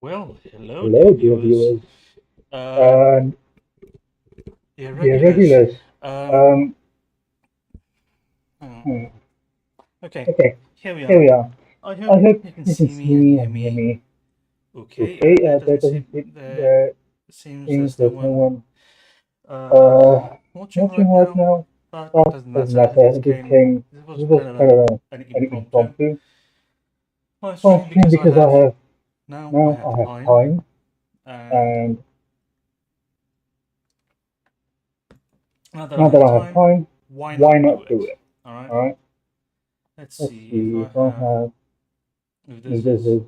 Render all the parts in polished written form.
Well, hello, dear Hello, dear viewers. viewers Uh, and dear dear regulars. regulars. Um, Um, hmm, hmm, okay, okay, here we here are. we are. I hope I hope you can you can see see me and me hear and hear me. me. Okay. Okay, There there doesn't seem doesn't seem, there there seems seems there's no there's no one one uh uh, watching watching right right now, now. but But doesn't doesn't matter. matter. It came. This It was was kind of kind of an an impromptu impromptu live live stream stream because because I have I now have I have time, time and and now that I now that have I have time, time, why why not do not do it? it? All right. All right. Let's Let's see see if I have if this if this is is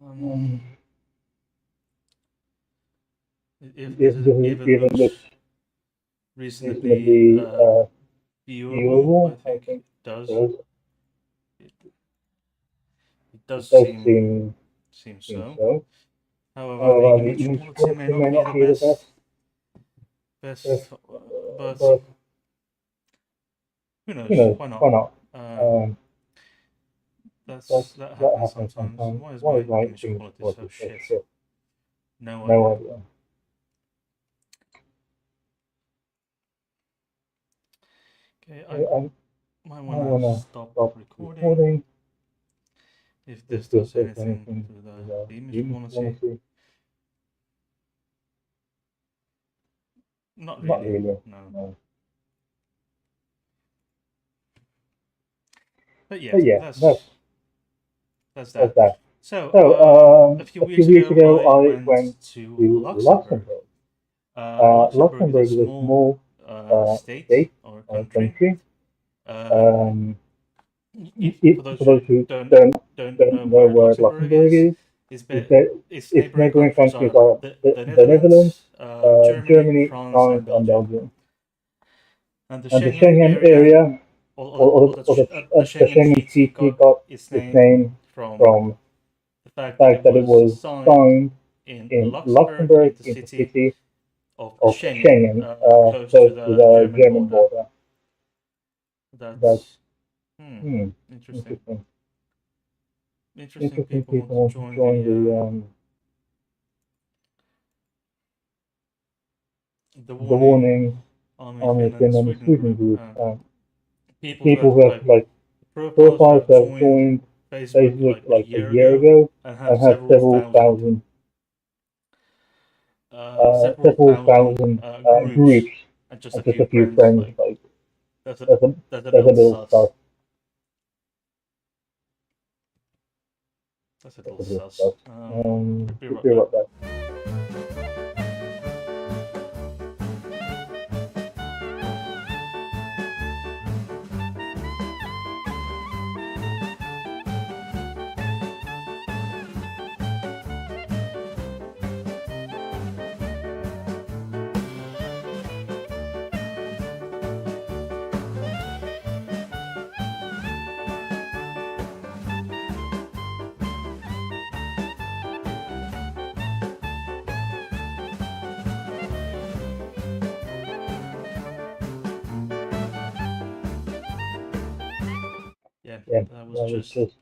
um um, if this if is this is even even looks looks reasonably reasonably viewable. I viewable, I think think it does. does It, it does it does seem seem so. so. However, the However, the image image quality may quality not may be not the be the best, best best, but but who you knows? know, Why why not? not? Um, Um, that that happens happens sometimes. sometimes. Why is Why my is my image image quality so quality so shit? shit? No No idea. idea. Okay, I I might I wanna wanna stop stop recording recording if if this this does does anything anything to to the the image image quality. quality. Not Not really. really. No. No. But yeah, But yeah, that's that's that. that. So, So, a few a few weeks weeks ago, ago, I I went went to to Luxembourg. Luxembourg. Luxembourg is a Luxembourg is a small small state state or or country. country. Um, Um, if for those for who those who don't don't, don't don't know know where where Luxembourg Luxembourg is, is that its its neighboring neighboring countries countries are are the the Netherlands, Netherlands, Germany, Germany, France, and France, and Belgium. Belgium. And the And the Schengen Schengen area, area, the the Schengen Schengen Treaty Treaty got got its its name name from from the the fact that it fact that it was was signed signed in in Luxembourg, in Luxembourg, the in the city city of of Schengen, Schengen, close to close to the the German German border. border. That's That's interesting. interesting. Interesting Interesting people want people to want to join join the the warning warning Army Army of Finland Finland and Sweden Sweden group. group. People who People have who have like profiles who profiles have that have joined joined Facebook Facebook like a like a year year ago ago and and have have several several thousand thousand groups groups and just a and just few a few friends. friends. Like Like that's a that's a that's a that's a little little sus. sus. That's a That's little a little sus. sus. Be Could right be back. about that. Yeah, Yeah, that was that was just just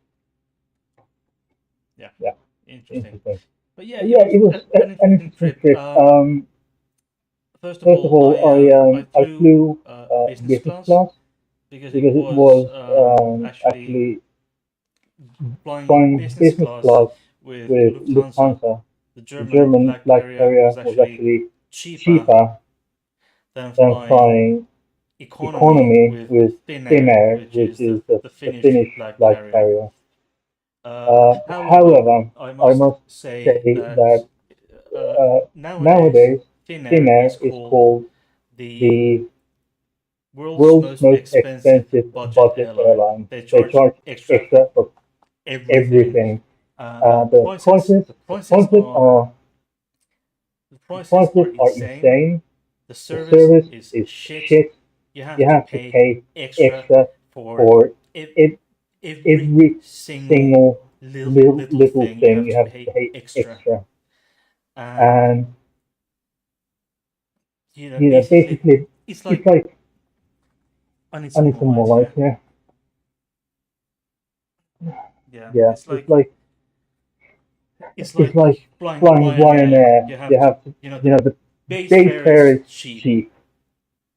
yeah yeah, interesting. interesting. But yeah, But it yeah, was it was an an interesting interesting trip. trip. First of First of all, all, I I flew flew business business class class because it because it was was actually actually flying flying business business class class with with Lufthansa. Lufthansa. The The German German flag flag carrier carrier was was actually actually cheaper cheaper than than flying flying economy economy with with Finnair, Finnair, which which is is the the Finnish Finnish flag flag carrier. carrier. However, However, I I must must say say that that uh, nowadays nowadays Finnair is Finnair is called called the the world's world's most most expensive expensive budget budget airline. airline. They They charge charge extra for extra for everything. everything. The The prices, the the prices prices are are, the prices prices are are insane. insane. The The service service is is shit. shit. You have You to have to pay pay extra extra for for ev- it, every every single single little little thing. You thing. have You to have to pay pay extra, extra, and and basically, basically, it's it's like like I need I some need more some more light light here. here. Yeah, Yeah, it's it's like like it's it's like like flying flying Ryanair. Ryanair. You You have to, have to, the the base base fare fare is is cheap, cheap,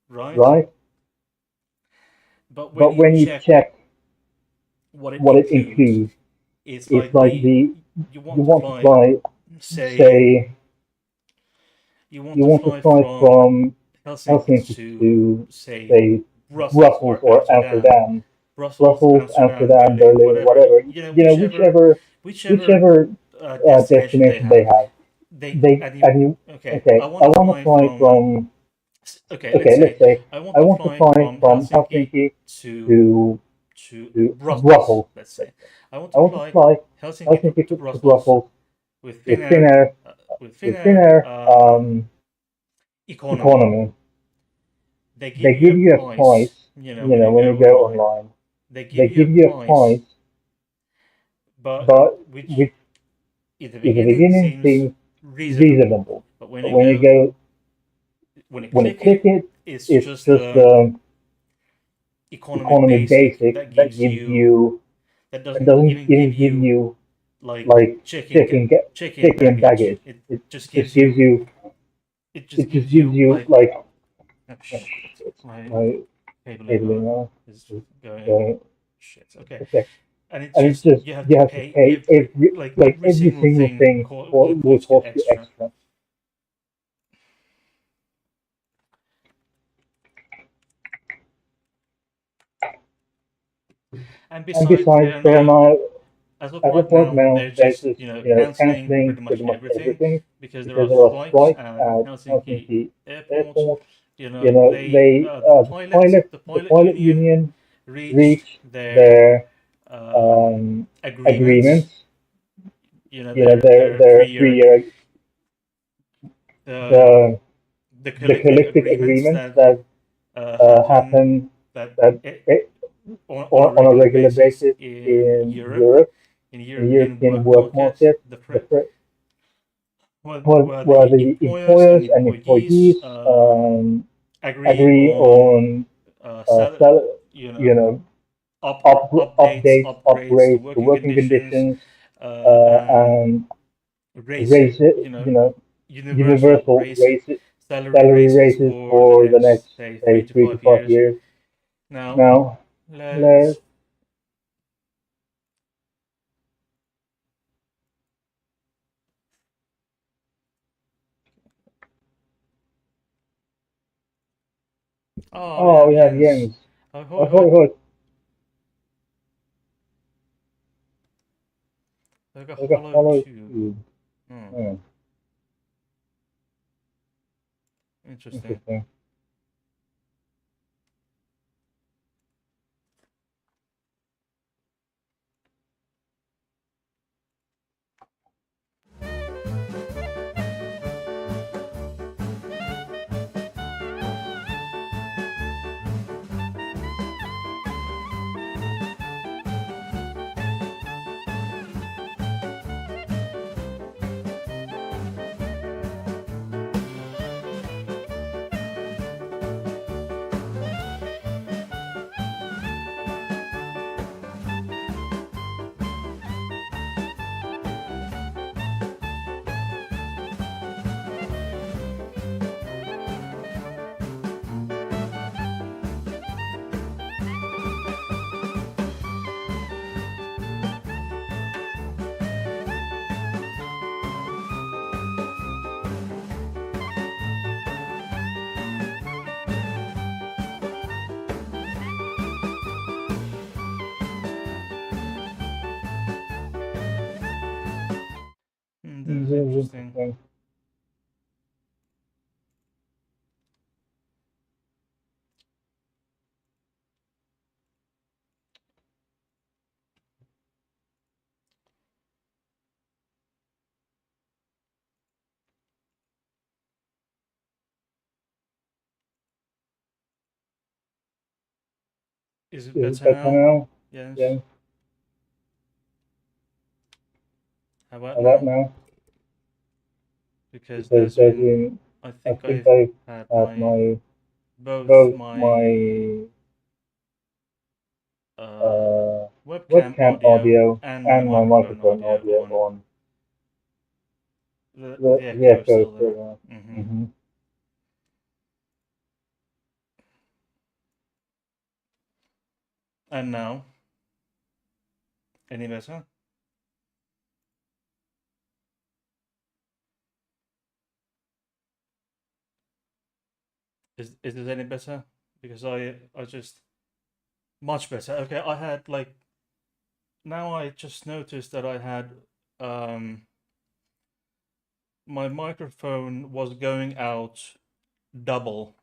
right? right? But when But you when you check check what it what it includes, includes, it's it's like like you you want to want to fly, fly, say, say, you want you to want to fly fly from from Helsinki Helsinki to, to, say, say, Brussels Brussels or or Amsterdam, Amsterdam, Brussels, Brussels, Amsterdam, Amsterdam, Berlin, Berlin, whatever, whatever, whichever whichever, whichever whichever destination they destination they have. have. They They, and you and you, okay. I okay, want I to want to fly fly from from, okay. Let's okay, let's say say, I want I to want to fly fly from from Helsinki Helsinki to to, Brussels. Brussels, Let's say let's say. I want I to want to fly fly Helsinki Helsinki to to Brussels Brussels with with Finnair, With with Finnair Finnair, economy. economy. They give They you a give you a price. price, When you when you go go online, online. they give They you a give you a price, price, but but which which in the in the beginning beginning seems seems reasonable. reasonable. But when But you when you go, go, when you when you click click it, it, it's it's just just economy economy basic basic that that gives gives you you, that that doesn't doesn't even give even give you you like like check-in check-in baggage. baggage. It It just just gives gives you you, it just it just gives gives you you like like, oh oh, shit, shit, my my cabling cabling is is going going. shit. Okay, Okay. and it's And it's just just, you have to you have to pay pay like every every single single thing thing will will cost you cost you extra. extra. And And besides, besides, they're there are now, now, as of as right of right now, now, they're there's just just, canceling canceling pretty much pretty much everything everything because there because are there are strikes strikes at at Helsinki Helsinki airport. airport. They, The the pilot pilot union union reached reached their their agreements. agreements. Their Their 3 year 3 year, the the the the collective collective agreements agreements that that happen happen that that it, eh, on a on a regular regular basis basis in in Europe, Europe, in the in the European European work work market, market, the the where where the the employers and employers and employees employees agree agree on on, sal- you know, updates, updates, upgrades to upgrades to working working conditions, conditions, and and raise, raise it, universal universal raise raises, salary salary raises raises for the for the next, next, say, three say, to three to five five years. years. Now, Now, let's. let's, Oh, we oh, have we have Jens. Jens. Oh, hoi, Oh, hoi. hoi, hoi. Like a Like a hollow hollow tube. tube. Hmm, Hmm, interesting. interesting. That is This is interesting. interesting. Is it Is it better better now? now? Yes. Yeah. How about How about now? now? Because Because there's there's been, been, I I think think I've I've had had my my, both both my my uh, webcam webcam audio audio and my and my microphone microphone audio audio on on the the echo is echo is still there. still on. Hmm. Mm-hmm. And now, any better? Is this any better? Because I just much better. Okay, I had like now I just noticed that I had um my microphone was going out double.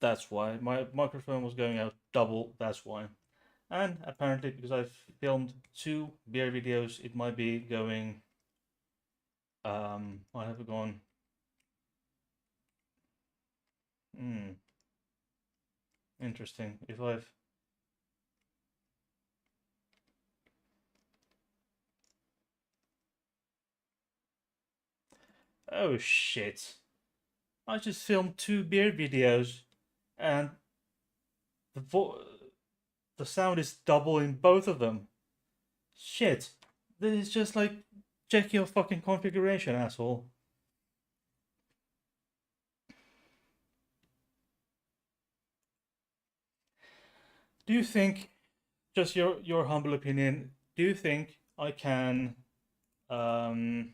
That's why my microphone was going out double. That's why. And apparently, because I've filmed two beer videos, it might be going. I have gone. Hmm, interesting. If I've. Oh shit! I just filmed two beer videos, and the the sound is double in both of them. Shit! This is just like check your fucking configuration, asshole. Do you think, just your humble opinion, do you think I can um,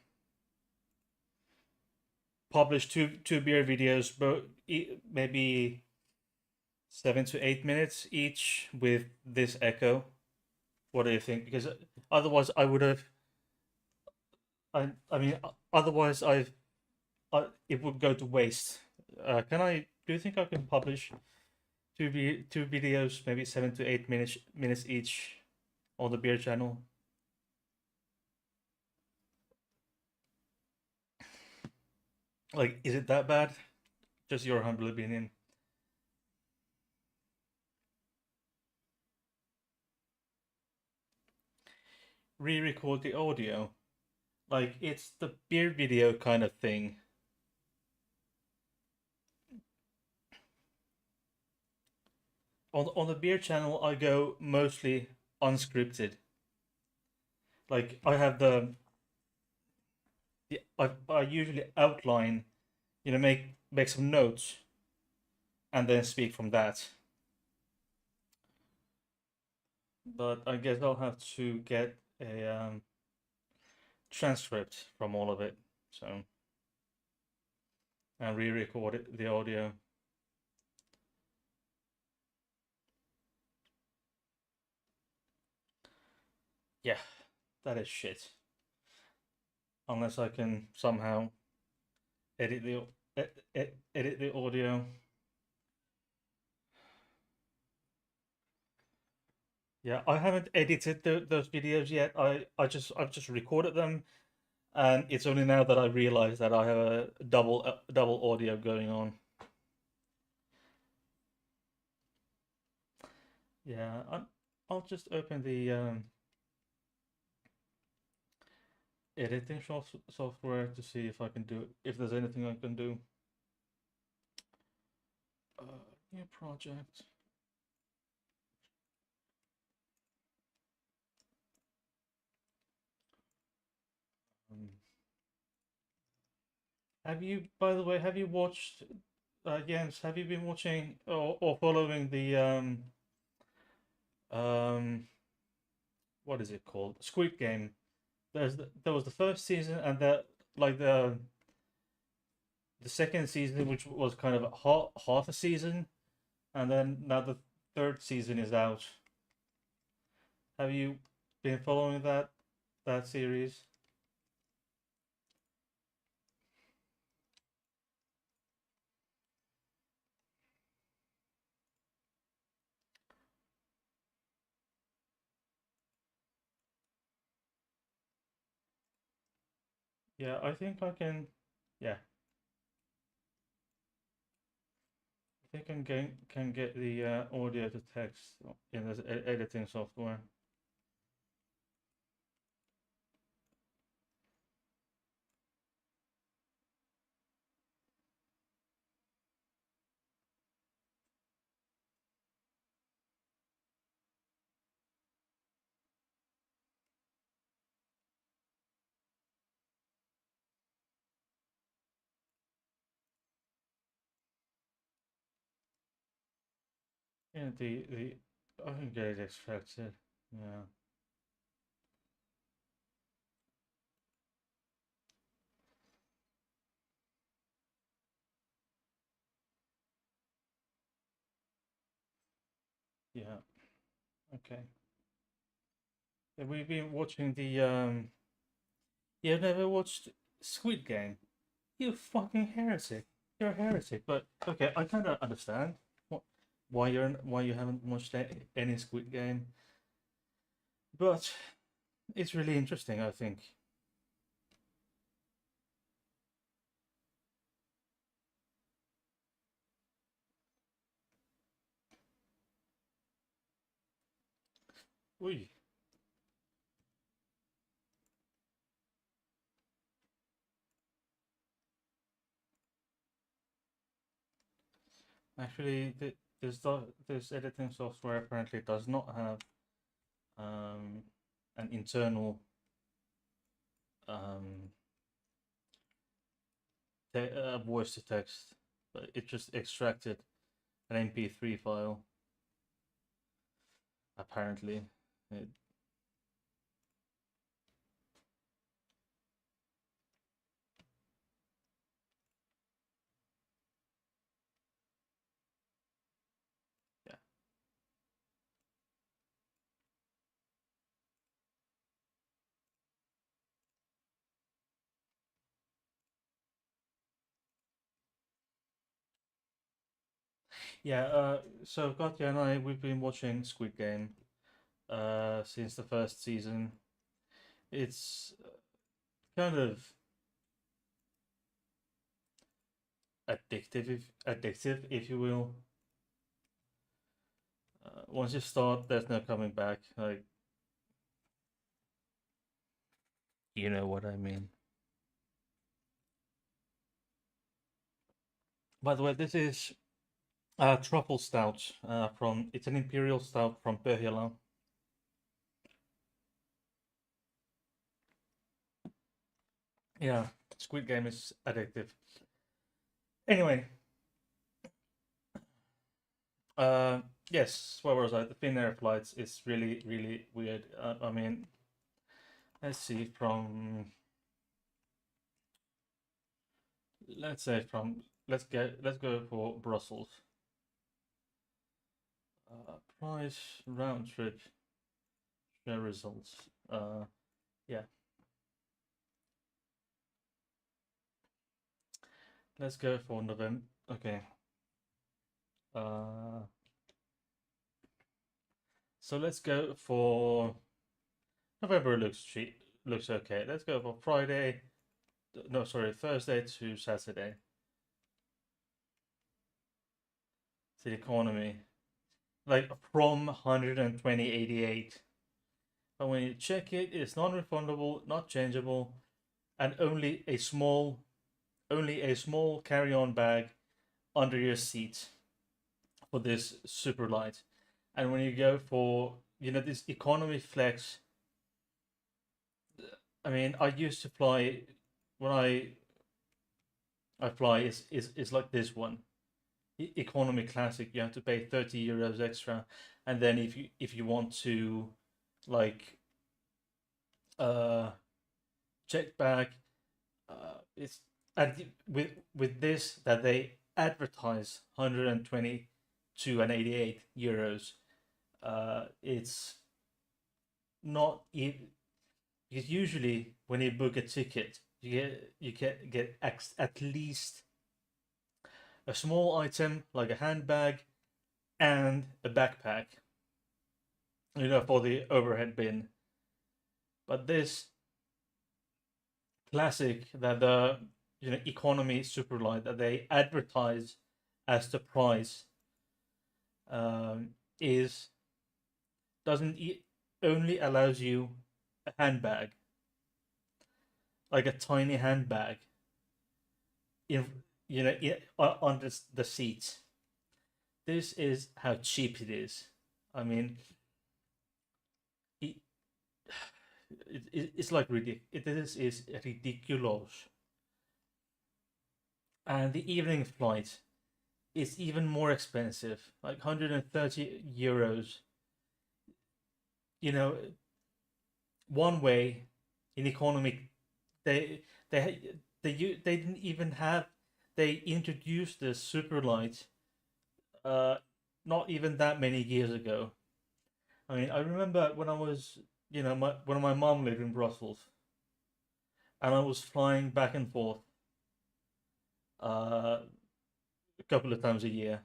publish two beer videos, but maybe 7 to 8 minutes each with this echo? What do you think? Because otherwise, I would have. I mean, otherwise, it would go to waste. Can I? Do you think I can publish two videos, maybe 7 to 8 minutes each on the beer channel? Like, is it that bad? Just your humble opinion. Re-record the audio. Like, it's the beer video kind of thing. On the beer channel, I go mostly unscripted. Like, I have I usually outline, make some notes, and then speak from that. But I guess I'll have to get a transcript from all of it, so and re-record the audio. Yeah, that is shit. Unless I can somehow edit the edit the audio. Yeah, I haven't edited those videos yet. I've just recorded them, and it's only now that I realize that I have a double audio going on. Yeah, I'll just open the editing software to see if I can do if there's anything I can do. New project. Um, have you, by the way, have you watched? Jens, have you been watching or following the um what is it called? Squid Game. There was the first season and like the second season, which was kind of half a season, and then now the third season is out. Have you been following that series? Yeah, I think I can. Yeah, I think I can get the audio to text in this editing software. Yeah, the I can get it extracted. Yeah. Yeah. Okay. Yeah, we've been watching the You've never watched Squid Game? You fucking heretic. You're a heretic. But okay, I kind of understand what why you haven't watched any Squid Game, but it's really interesting. I think. We actually this editing software apparently does not have um, an internal um, voice to text, but it just extracted an MP3 file. Apparently, it, yeah. Yeah, so Katya and I, we've been watching Squid Game since the first season. It's kind of addictive, if you will. Once you start, there's no coming back. Like, you know what I mean. By the way, this is truffle stout from. It's an imperial stout from Pohjola. Yeah, Squid Game is addictive. Anyway, uh, yes, where was I? The Finnair flights is really weird. I mean, let's see from let's say from let's go for Brussels. Price round trip share results. Yeah, let's go for November. Okay. Uh, so let's go for November. Looks cheap. Looks okay. Let's go for Friday. No, sorry, Thursday to Saturday. The economy like from 120.88. But when you check it, it's non-refundable, not changeable, and only a small carry-on bag under your seat for this super light. And when you go for this economy flex, I mean, I used to fly when I fly is like this one economy classic. You have to pay 30 euros extra, and then if you want to like uh check back, it's with this that they advertise 122 and 88 euros. It's not even because usually when you book a ticket, you get at least a small item like a handbag and a backpack, for the overhead bin. But this classic that the economy superlight that they advertise as the price is doesn't only allows you a handbag, like a tiny handbag in on the seat. This is how cheap it is. I mean, it, it's like ridiculous. Is ridiculous. And the evening flight it's even more expensive, like 130 euros. You know, one way in economy, they they didn't even have. They introduced the super light, uh, not even that many years ago. I mean, I remember when I was, when my mom lived in Brussels, and I was flying back and forth uh, a couple of times a year.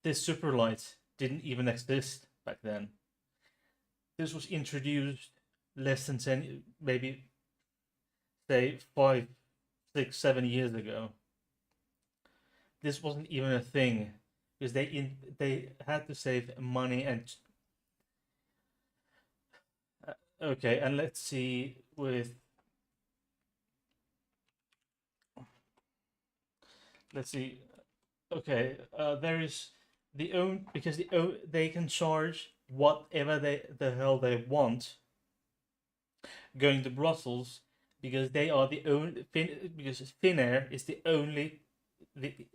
This super light didn't even exist back then. This was introduced less than 10, maybe say 5, 6, 7 years ago. This wasn't even a thing because they had to save money and okay, and let's see with let's see. Okay, there is the own because they can charge whatever the hell they want going to Brussels because they are the only because Finnair is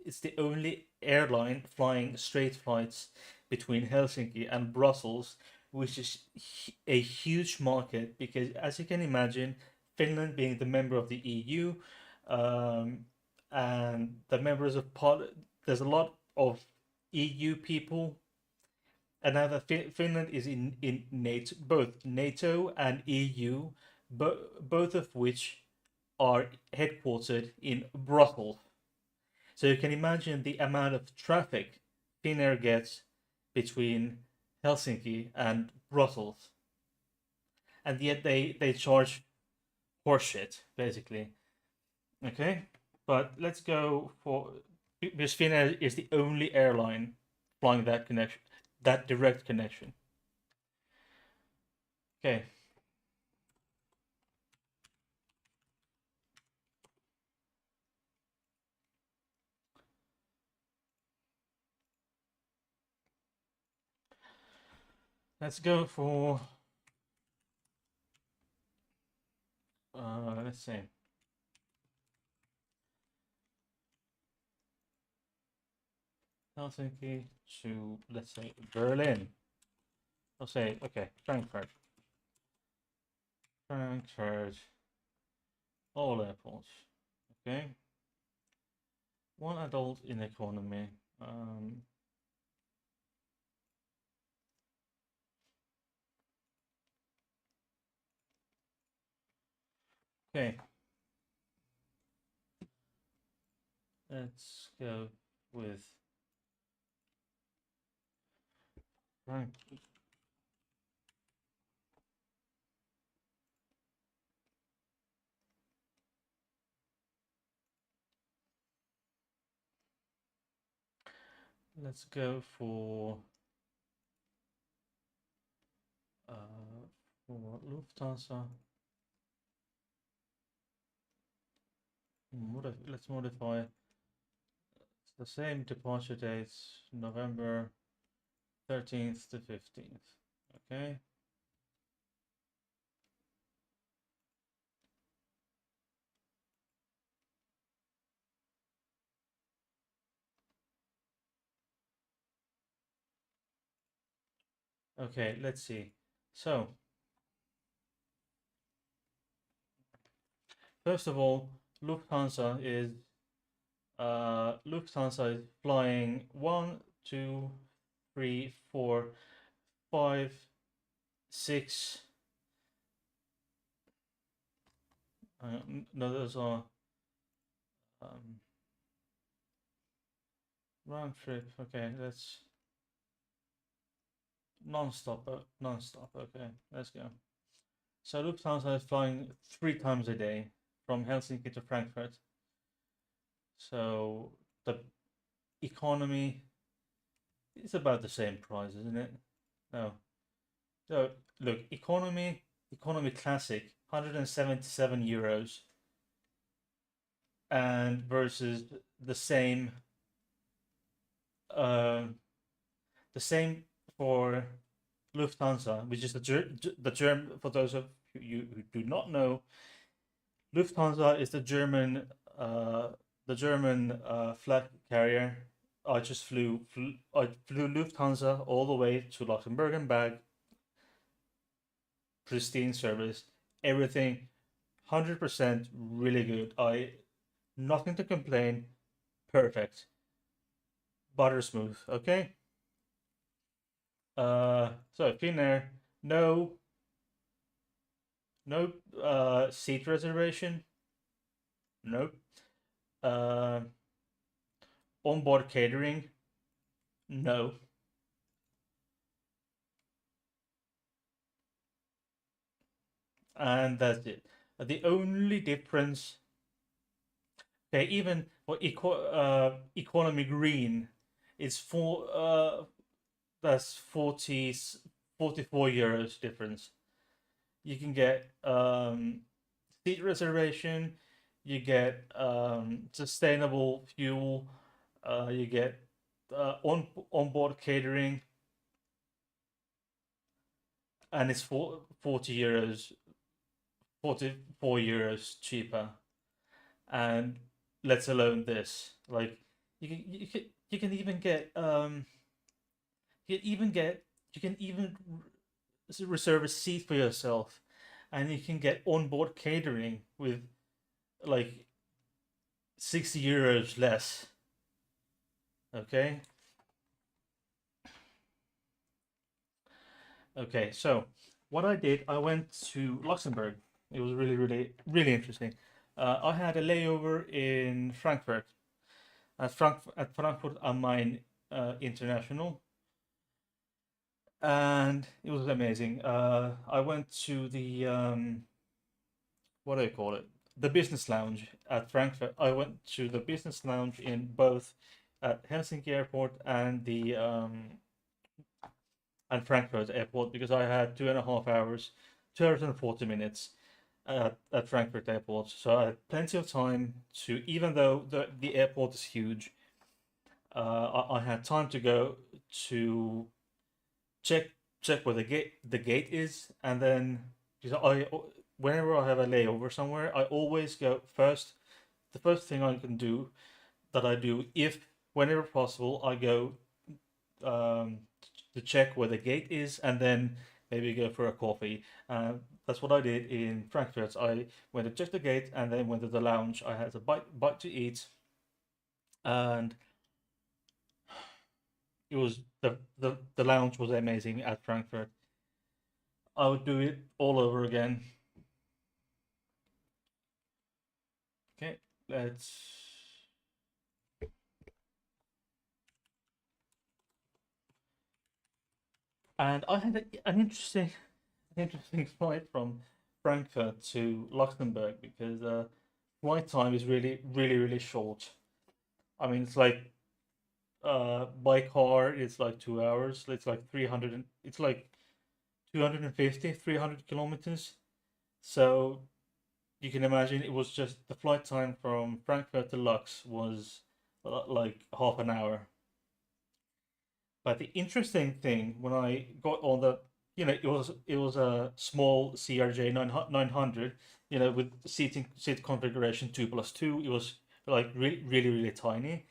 it's the only airline flying straight flights between Helsinki and Brussels, which is a huge market because, as you can imagine, Finland being the member of the EU, um, and the members of there's a lot of EU people, and now that Finland is in NATO, both NATO and EU, both of which are headquartered in Brussels. So you can imagine the amount of traffic Finnair gets between Helsinki and Brussels, and yet they charge horseshit basically. Okay, but let's go for because Finnair is the only airline flying that connection, that direct connection. Okay, let's go for let's see. Helsinki to let's say Berlin. I'll say okay, Frankfurt. Frankfurt. All airports. Okay. One adult in economy. Okay. Let's go with Frank. Let's go uh, for Lufthansa. Let's modify. It's the same departure dates, November 13th to 15th. Okay. Okay, let's see. So, first of all, Lufthansa is flying 1, 2, 3, 4, 5, 6. No, those are um, round trip. Okay, that's non-stop. Non-stop. Okay, let's go. So Lufthansa is flying 3 times a day from Helsinki to Frankfurt. So the economy is about the same price, isn't it? No. So look, economy classic, 177 euros, and versus the same, uh, the same for Lufthansa, which is the German. For those of you who do not know, Lufthansa is uh, the German flag carrier. I flew Lufthansa all the way to Luxembourg and back. Pristine service, everything 100% really good. I Nothing to complain. Perfect, butter smooth. Okay. So Finnair, no, no seat reservation. Nope. Uh, Onboard catering. No. And that's it. The only difference, okay, even for economy green, is that's 44 euros difference. You can get seat reservation, you get sustainable fuel, you get onboard catering, and it's 40 euros, 44 euros cheaper. And let alone this, like you can even get you can even get you can even reserve a seat for yourself, and you can get onboard catering with like 60 euros less. Okay. Okay, so what I did, I went to Luxembourg. It was really, really, really interesting. I had a layover in Frankfurt, at Frankfurt am Main International, and it was amazing. I went to the what do you call it? The business lounge at Frankfurt. I went to the business lounge in both at Helsinki Airport and Frankfurt Airport because I had 2.5 hours, 2 hours and 40 minutes at Frankfurt Airport. So I had plenty of time to, even though the airport is huge, I had time to go to check check where the gate is, and then because I whenever I have a layover somewhere, I always go first. The first thing I can do that I do, if whenever possible, I go um, to check where the gate is, and then maybe go for a coffee. That's what I did in Frankfurt. I went to check the gate, and then went to the lounge. I had a bite to eat, and it was the lounge was amazing at Frankfurt. I would do it all over again. Okay, let's. And I had an interesting flight from Frankfurt to Luxembourg because flight time is really, really, really short. I mean, it's like by car, it's like 2 hours. It's like 300, it's like 250, 300 kilometers. So you can imagine it was just the flight time from Frankfurt to Lux was like half an hour. But the interesting thing when I got on it was a small CRJ 900, with seat configuration 2+2. It was like really, really, really tiny.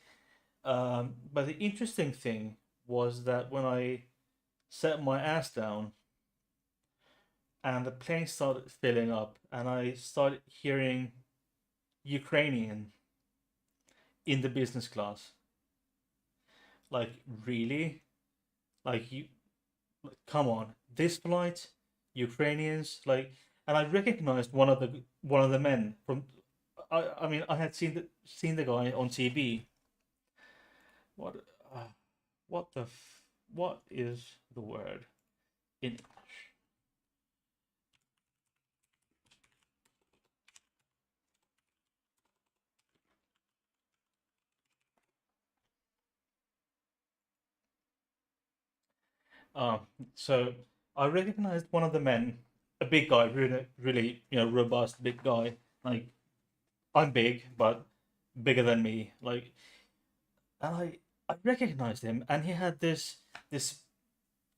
But the interesting thing was that when I set my ass down and the plane started filling up, and I started hearing Ukrainian in the business class, like really, like you, come on, this flight, Ukrainians, like, and I recognized one of the men from. I mean, I had seen the guy on TV. What, uh, what is the word in English? Um, so I recognized one of the men, a big guy, really, really, robust, big guy. Like, I'm big, but bigger than me. Like, and I recognized him, and he had this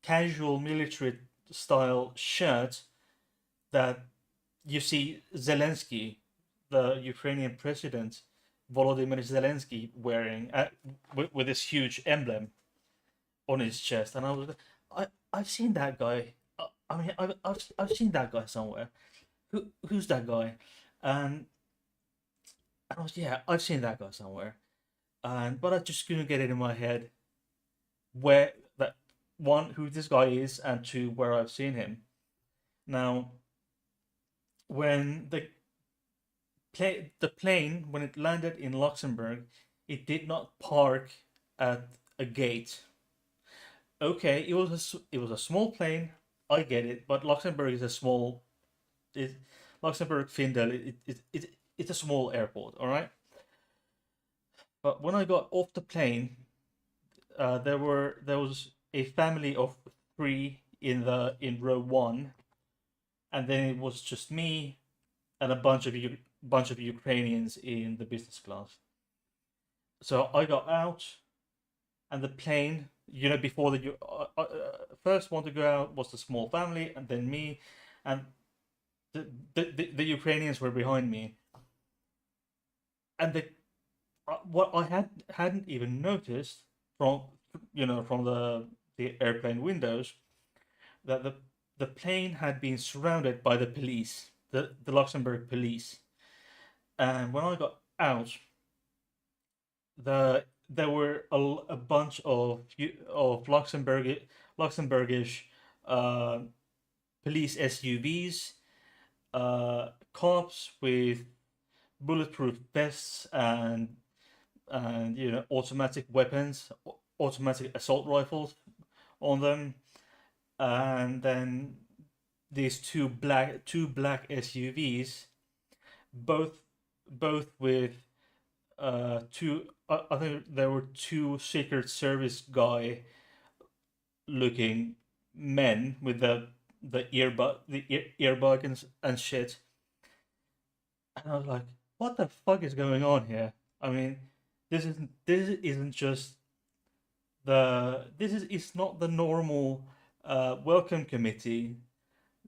casual military style shirt that you see Zelensky, the Ukrainian president, Volodymyr Zelensky wearing with this huge emblem on his chest, and I was, I've seen that guy. I mean, I've seen that guy somewhere. Who's that guy? And I was, yeah, I've seen that guy somewhere. And but I just couldn't get it in my head where that, one, who this guy is, and two, where I've seen him. Now, when the plane, when it landed in Luxembourg, it did not park at a gate. Okay, it was a small plane. I get it, but Luxembourg is a small, it, Luxembourg Findel. It's a small airport. All right. But when I got off the plane, there was a family of three in row one, and then it was just me and a bunch of Ukrainians in the business class. So I got out, and the plane, before first one to go out was the small family, and then me, and the Ukrainians were behind me, and what I hadn't even noticed from from the airplane windows, that the plane had been surrounded by the police, the Luxembourg police. And when I got out, there were a bunch of Luxembourgish uh, police SUVs, cops with bulletproof vests and automatic weapons, automatic assault rifles on them, and then these two black SUVs, both both with two. I think there were two Secret Service guy looking men with the earbud and shit, and I was like, what the fuck is going on here? I mean, this isn't just this is it's not the normal welcome committee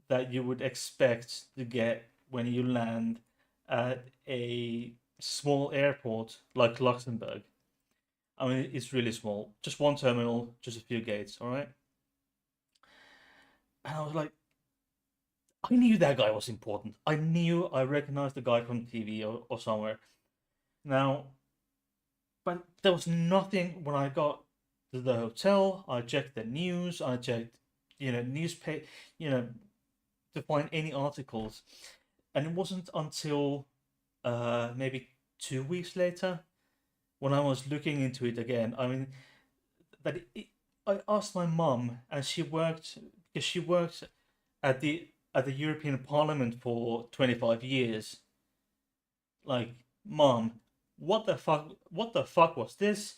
that you would expect to get when you land at a small airport like Luxembourg. I mean, it's really small, just one terminal, just a few gates. All right, and I was like, I knew that guy was important. I recognized the guy from TV or somewhere. Now, but there was nothing when I got to the hotel. I checked the news. I checked, newspaper, you know, to find any articles, and it wasn't until maybe 2 weeks later when I was looking into it again. I mean, I asked my mum, and she worked at the European Parliament for 25 years. Like, mom, what the fuck was this?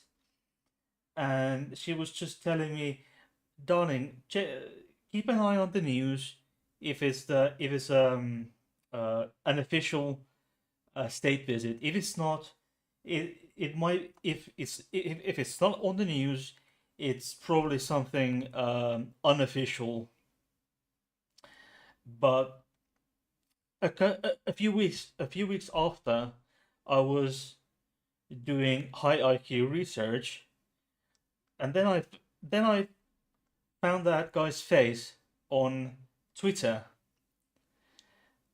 And she was just telling me, darling, keep an eye on the news. If it's an official state visit. If it's not, it might, if it's not on the news, it's probably something unofficial. But a few weeks after, I was doing high IQ research, and then I found that guy's face on Twitter,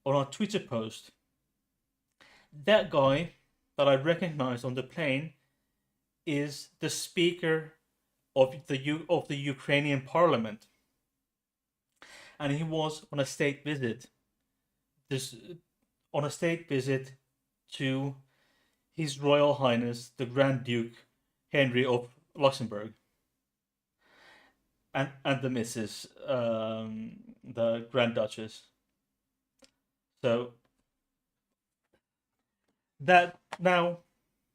on a Twitter post. That guy that I recognized on the plane is the speaker of the Ukrainian parliament, and he was on a state visit. This On a state visit to His Royal Highness the Grand Duke Henry of Luxembourg, and the Mrs. The Grand Duchess. So that now,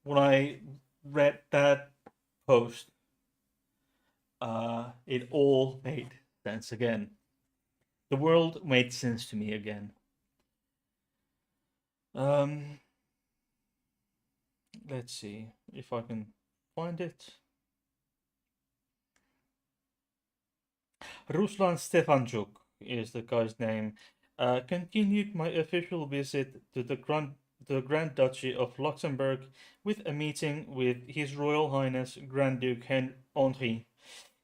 when I read that post, it all made sense again. The world made sense to me again. Um, let's see if I can find it. Ruslan Stefanchuk is the guy's name. Continued my official visit to the Grand Duchy of Luxembourg with a meeting with His Royal Highness Grand Duke Henri.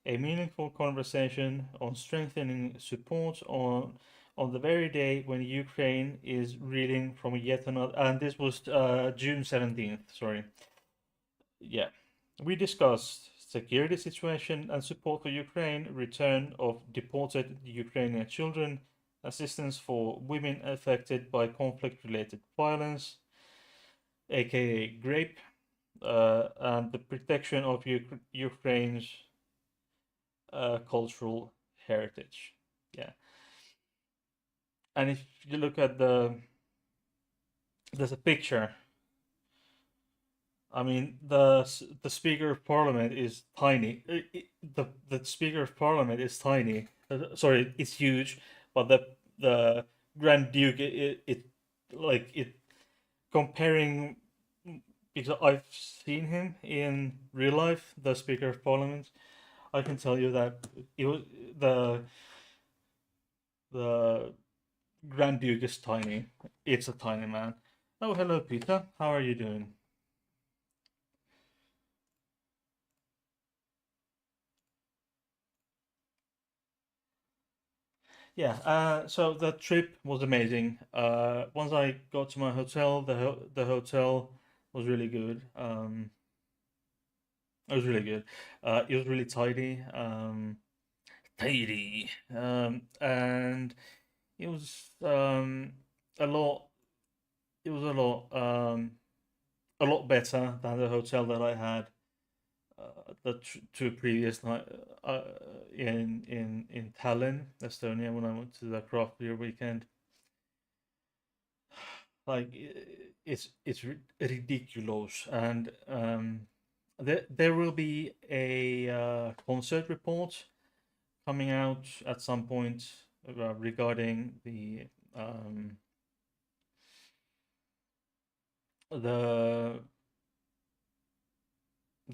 A meaningful conversation on strengthening support on the very day when Ukraine is reeling from yet another. And this was June 17th. Sorry. Yeah. We discussed security situation and support for Ukraine, return of deported Ukrainian children, assistance for women affected by conflict-related violence, aka GRAPE, and the protection of Ukraine's cultural heritage. Yeah, and if you look at there's a picture. I mean, the Speaker of Parliament is tiny. The Speaker of Parliament is tiny. Sorry, it's huge, but the Grand Duke, it like it comparing, because I've seen him in real life, the Speaker of Parliament. I can tell you that it was the Grand Duke is tiny. It's a tiny man. Oh, hello, Peter. How are you doing? Yeah, so the trip was amazing. Once I got to my hotel, the hotel was really good. It was really good. It was really tidy, tidy, and it was a lot. It was a lot better than the hotel that I had the two previous night in Tallinn, Estonia, when I went to the craft beer weekend. Like it's ridiculous, and there will be a concert report coming out at some point regarding the the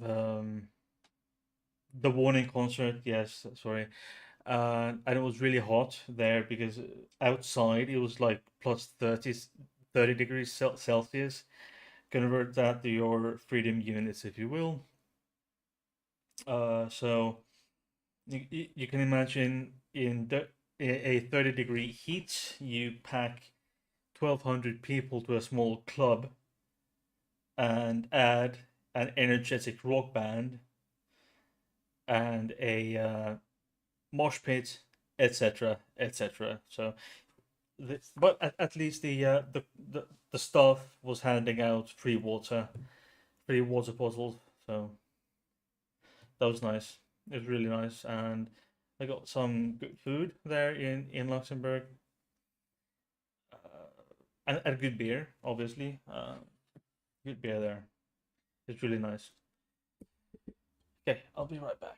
um, the warning concert. Yes, sorry. And it was really hot there because outside it was like plus 30 degrees Celsius. Convert that to your freedom units, if you will. So you can imagine in a 30-degree heat, you pack 1,200 people to a small club and add an energetic rock band and a mosh pit, etc., etc. So, but at least the staff was handing out free water bottles. So that was nice. It was really nice, and I got some good food there in Luxembourg, and good beer, obviously. Good beer there. It's really nice. Okay, I'll be right back.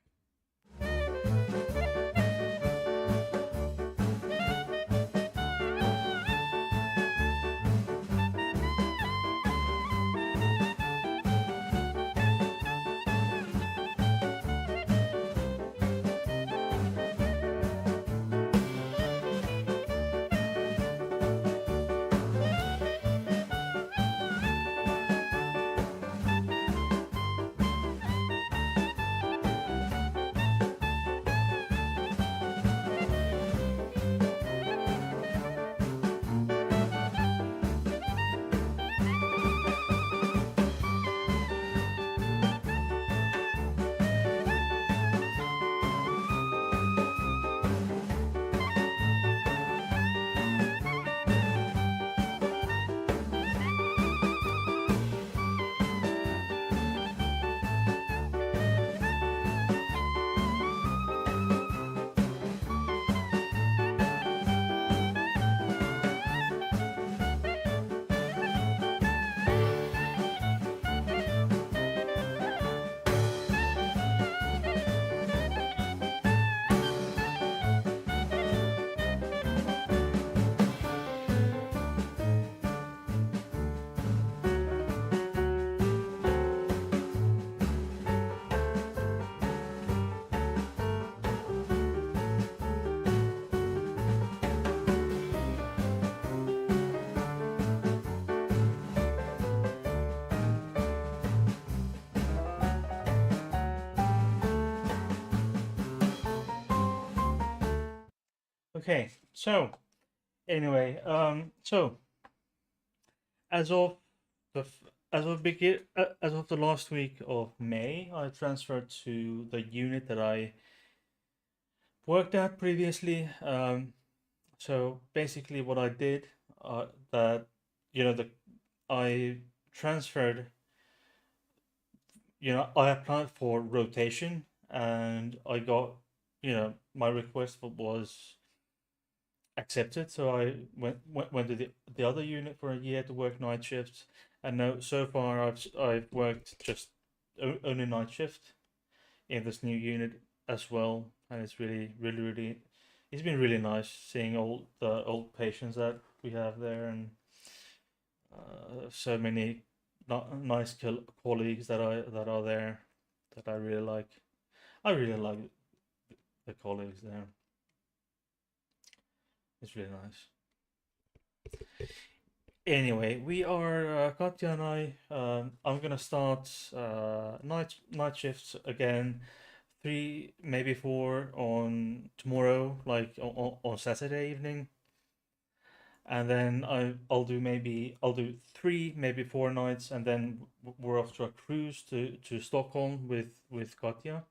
Okay, so anyway, so as of the as of the last week of May, I transferred to the unit that I worked at previously. So basically, what I did, that the I transferred. I applied for rotation, and I got, my request was accepted. So I went to the other unit for a year to work night shifts, and now so far I've worked just only night shift in this new unit as well, and it's really it's been really nice seeing all the old patients that we have there, and so many nice colleagues that are there that I really like. I really like the colleagues there. It's really nice. Anyway, we are Katya and I. I'm gonna start night shifts again, three maybe four on tomorrow, like on Saturday evening, and then I'll do three maybe four nights, and then we're off to a cruise to Stockholm with Katya.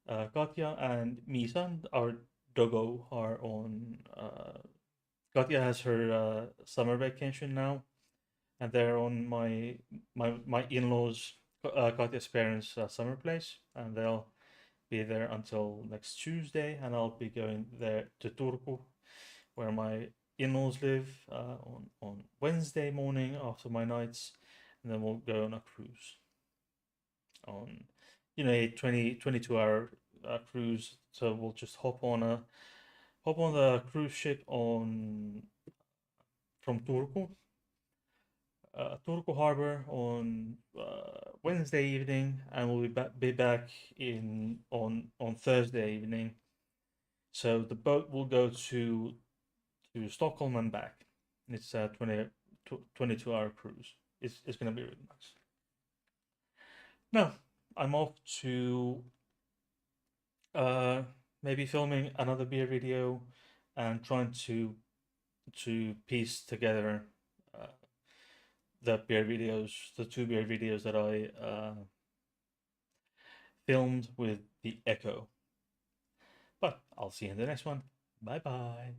Katya and Misa, our doggo, are on. Katya has her summer vacation now, and they're on my in-laws, Katya's parents' summer place, and they'll be there until next Tuesday, and I'll be going there to Turku, where my in-laws live, on Wednesday morning after my nights, and then we'll go on a cruise on, a 22 hour cruise. So we'll just hop on the cruise ship on from Turku Harbor on Wednesday evening, and we'll be back in on Thursday evening. So the boat will go to Stockholm and back. It's a 22-hour cruise. It's gonna be really nice. Now I'm off to uh, maybe filming another beer video and trying to piece together uh, the two beer videos that I filmed with the Echo. But I'll see you in the next one. Bye bye.